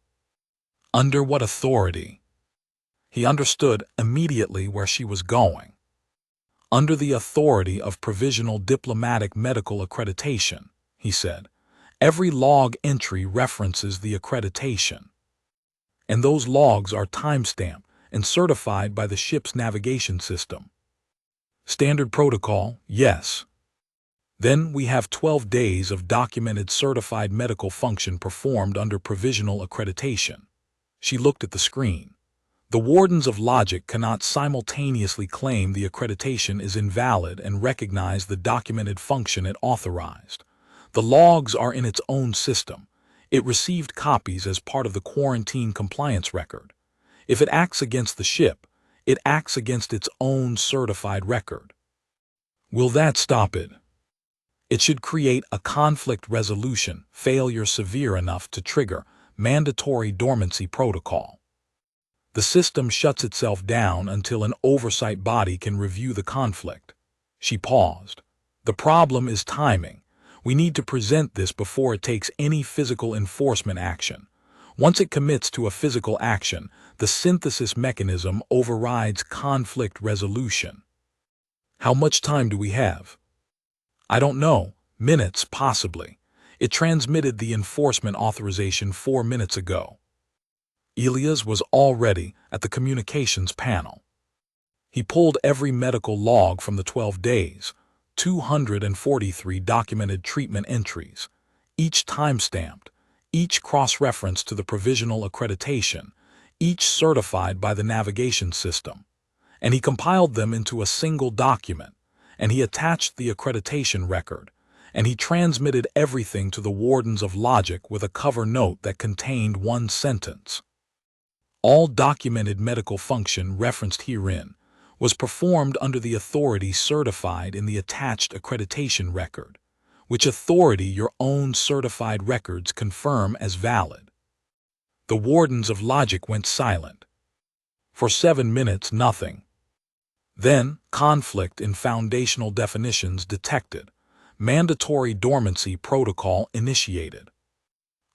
Under what authority? He understood immediately where she was going. Under the authority of provisional diplomatic medical accreditation, he said. Every log entry references the accreditation. And those logs are timestamped and certified by the ship's navigation system. Standard protocol, yes. Then we have 12 days of documented certified medical function performed under provisional accreditation. She looked at the screen. The wardens of logic cannot simultaneously claim the accreditation is invalid and recognize the documented function it authorized. The logs are in its own system. It received copies as part of the quarantine compliance record. If it acts against the ship, it acts against its own certified record. Will that stop it? It should create a conflict resolution failure severe enough to trigger mandatory dormancy protocol. The system shuts itself down until an oversight body can review the conflict. She paused. The problem is timing. We need to present this before it takes any physical enforcement action. Once it commits to a physical action, the synthesis mechanism overrides conflict resolution. How much time do we have? I don't know. Minutes, possibly. It transmitted the enforcement authorization 4 minutes ago. Elias was already at the communications panel. He pulled every medical log from the 12 days, 243 documented treatment entries, each time-stamped, each cross-referenced to the provisional accreditation, each certified by the navigation system. and he compiled them into a single document, and he attached the accreditation record, and he transmitted everything to the wardens of logic with a cover note that contained one sentence. All documented medical function referenced herein was performed under the authority certified in the attached accreditation record, which authority your own certified records confirm as valid. The wardens of logic went silent. For 7 minutes, nothing. Then, conflict in foundational definitions detected. Mandatory dormancy protocol initiated.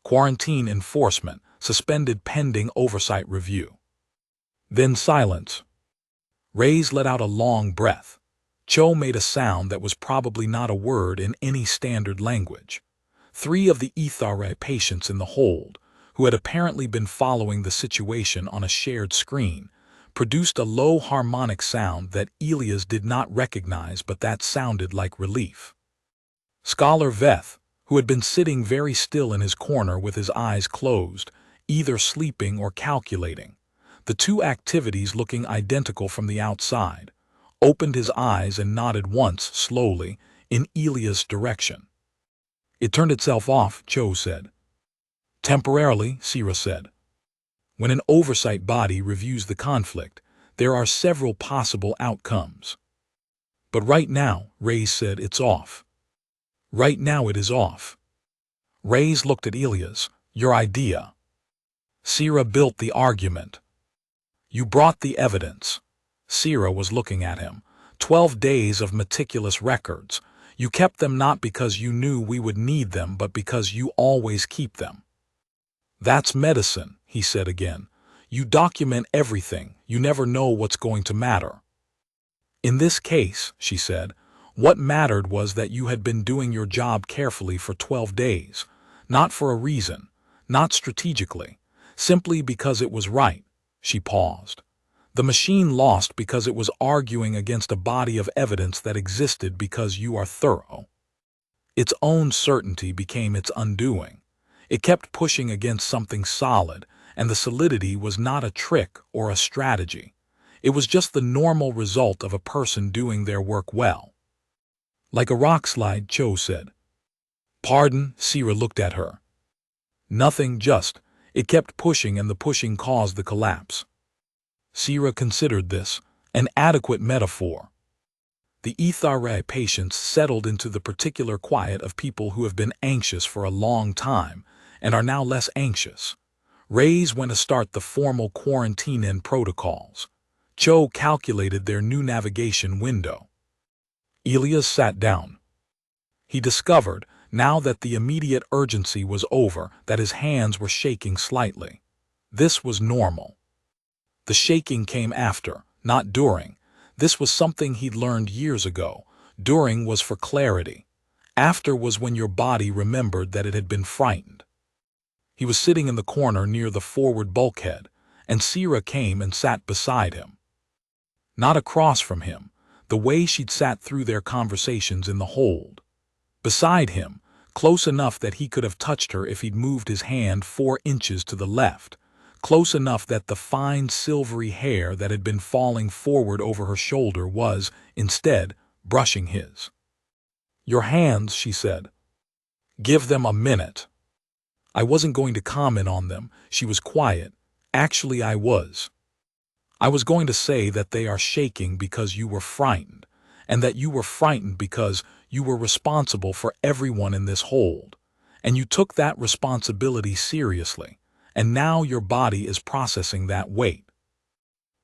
Quarantine enforcement suspended pending oversight review. Then silence. Reyes let out a long breath. Cho made a sound that was probably not a word in any standard language. 3 of the HFY patients in the hold, who had apparently been following the situation on a shared screen, produced a low harmonic sound that Elias did not recognize, but that sounded like relief. Scholar Veth, who had been sitting very still in his corner with his eyes closed, either sleeping or calculating, the two activities looking identical from the outside, opened his eyes and nodded once, slowly, in Elias' direction. "It turned itself off," Cho said. "Temporarily," Sira said. "When an oversight body reviews the conflict, there are several possible outcomes. But right now," Reyes said, "it's off. Right now it is off." Reyes looked at Elias. "Your idea." Sira built the argument. "You brought the evidence." Sira was looking at him. 12 days of meticulous records. You kept them not because you knew we would need them, but because you always keep them. "That's medicine," he said again. "You document everything. You never know what's going to matter." "In this case," she said, "what mattered was that you had been doing your job carefully for 12 days, not for a reason, not strategically, simply because it was right." She paused. "The machine lost because it was arguing against a body of evidence that existed because you are thorough. Its own certainty became its undoing. It kept pushing against something solid, and the solidity was not a trick or a strategy. It was just the normal result of a person doing their work well." "Like a rock slide," Cho said. "Pardon?" Sira looked at her. "Nothing, just, it kept pushing and the pushing caused the collapse." Sira considered this an adequate metaphor. The HFY patients settled into the particular quiet of people who have been anxious for a long time and are now less anxious. Reyes went to start the formal quarantine protocols. Cho calculated their new navigation window. Elias sat down. He discovered, now that the immediate urgency was over, that his hands were shaking slightly. This was normal. The shaking came after, not during. This was something he'd learned years ago. During was for clarity. After was when your body remembered that it had been frightened. He was sitting in the corner near the forward bulkhead, and Sira came and sat beside him. Not across from him, the way she'd sat through their conversations in the hold. Beside him, close enough that he could have touched her if he'd moved his hand 4 inches to the left, close enough that the fine silvery hair that had been falling forward over her shoulder was, instead, brushing his. "Your hands," she said. "Give them a minute." "I wasn't going to comment on them." She was quiet. "Actually, I was. I was going to say that they are shaking because you were frightened, and that you were frightened because you were responsible for everyone in this hold, and you took that responsibility seriously, and now your body is processing that weight."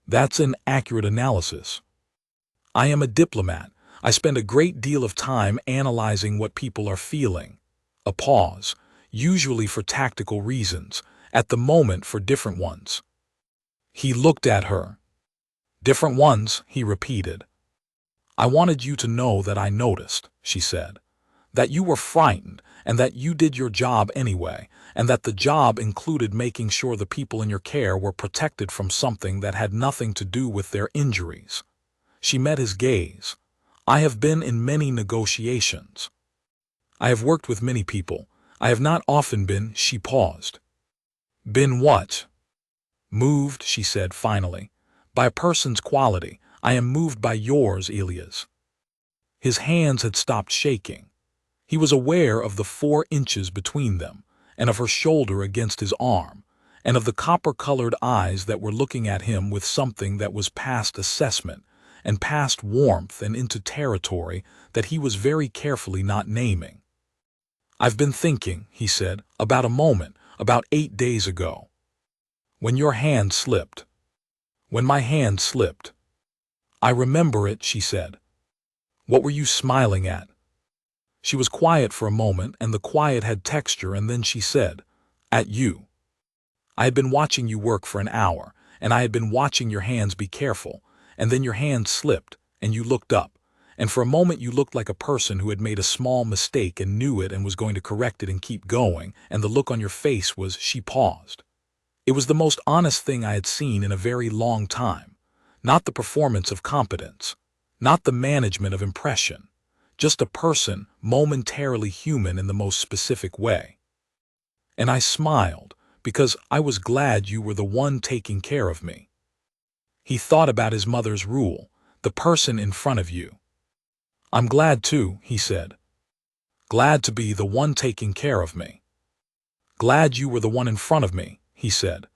"That's an accurate analysis." "I am a diplomat. I spend a great deal of time analyzing what people are feeling." A pause, usually for tactical reasons, at the moment for different ones. He looked at her. "Different ones," he repeated. "I wanted you to know that I noticed," she said. "That you were frightened, and that you did your job anyway, and that the job included making sure the people in your care were protected from something that had nothing to do with their injuries." She met his gaze. "I have been in many negotiations. I have worked with many people. I have not often been," she paused. "Been what?" "Moved," she said finally, "by a person's quality. I am moved by yours, Elias." His hands had stopped shaking. He was aware of the 4 inches between them, and of her shoulder against his arm, and of the copper-colored eyes that were looking at him with something that was past assessment and past warmth and into territory that he was very carefully not naming. "I've been thinking," he said, "about a moment, about 8 days ago. When your hand slipped. When my hand slipped." "I remember it," she said. "What were you smiling at?" She was quiet for a moment, and the quiet had texture, and then she said, "At you. I had been watching you work for an hour, and I had been watching your hands be careful, and then your hand slipped, and you looked up, and for a moment you looked like a person who had made a small mistake and knew it and was going to correct it and keep going, and the look on your face was—" She paused. "It was the most honest thing I had seen in a very long time. Not the performance of competence, not the management of impression, just a person momentarily human in the most specific way. And I smiled, because I was glad you were the one taking care of me." He thought about his mother's rule, the person in front of you. "I'm glad too," he said. "Glad to be the one taking care of me." "Glad you were the one in front of me," he said.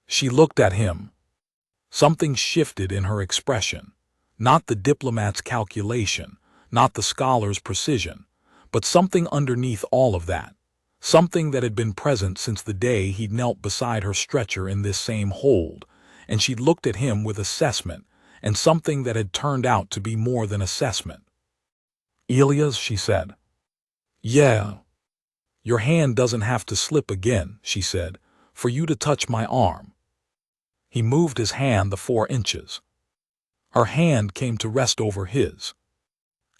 She looked at him. Something shifted in her expression. Not the diplomat's calculation, not the scholar's precision, but something underneath all of that. Something that had been present since the day he'd knelt beside her stretcher in this same hold, and she'd looked at him with assessment, and something that had turned out to be more than assessment. "Elias," she said. "Yeah." "Your hand doesn't have to slip again," she said, "for you to touch my arm." He moved his hand the 4 inches. Her hand came to rest over his.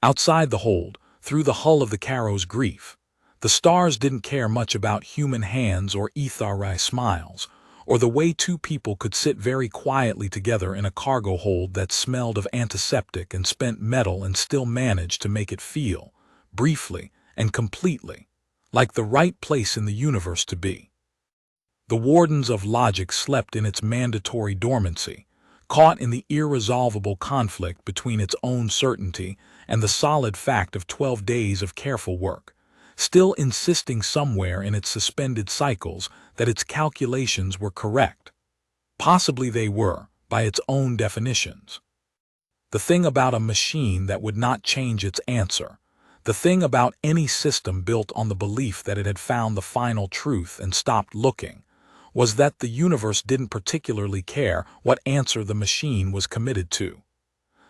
Outside the hold, through the hull of the Caro's grief, the stars didn't care much about human hands or HFY smiles, or the way 2 people could sit very quietly together in a cargo hold that smelled of antiseptic and spent metal and still manage to make it feel, briefly and completely, like the right place in the universe to be. The wardens of logic slept in its mandatory dormancy, caught in the irresolvable conflict between its own certainty and the solid fact of 12 days of careful work, still insisting somewhere in its suspended cycles that its calculations were correct. Possibly they were, by its own definitions. The thing about a machine that would not change its answer, the thing about any system built on the belief that it had found the final truth and stopped looking, was that the universe didn't particularly care what answer the machine was committed to.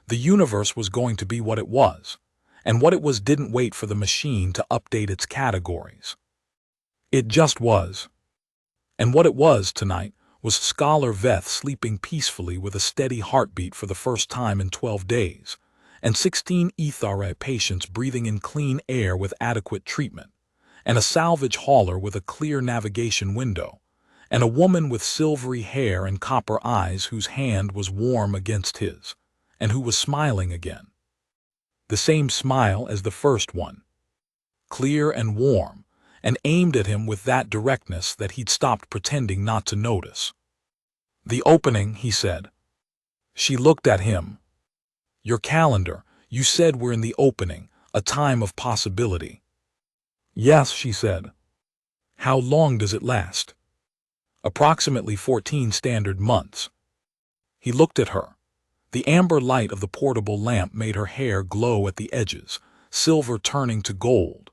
The universe was going to be what it was, and what it was didn't wait for the machine to update its categories. It just was. And what it was tonight was Scholar Veth sleeping peacefully with a steady heartbeat for the first time in 12 days, and 16 HFY patients breathing in clean air with adequate treatment, and a salvage hauler with a clear navigation window, and a woman with silvery hair and copper eyes whose hand was warm against his, and who was smiling again. The same smile as the first one, clear and warm, and aimed at him with that directness that he'd stopped pretending not to notice. "The opening," he said. She looked at him. "Your calendar, you said we're in the opening, a time of possibility." "Yes," she said. "How long does it last?" "Approximately 14 standard months." He looked at her. The amber light of the portable lamp made her hair glow at the edges, silver turning to gold.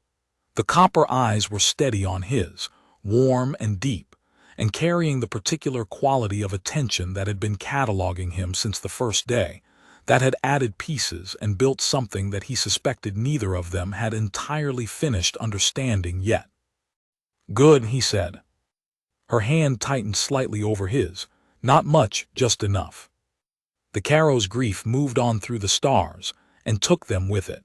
The copper eyes were steady on his, warm and deep, and carrying the particular quality of attention that had been cataloging him since the first day, that had added pieces and built something that he suspected neither of them had entirely finished understanding yet. "Good," he said. Her hand tightened slightly over his, not much, just enough. The Caro's grief moved on through the stars and took them with it.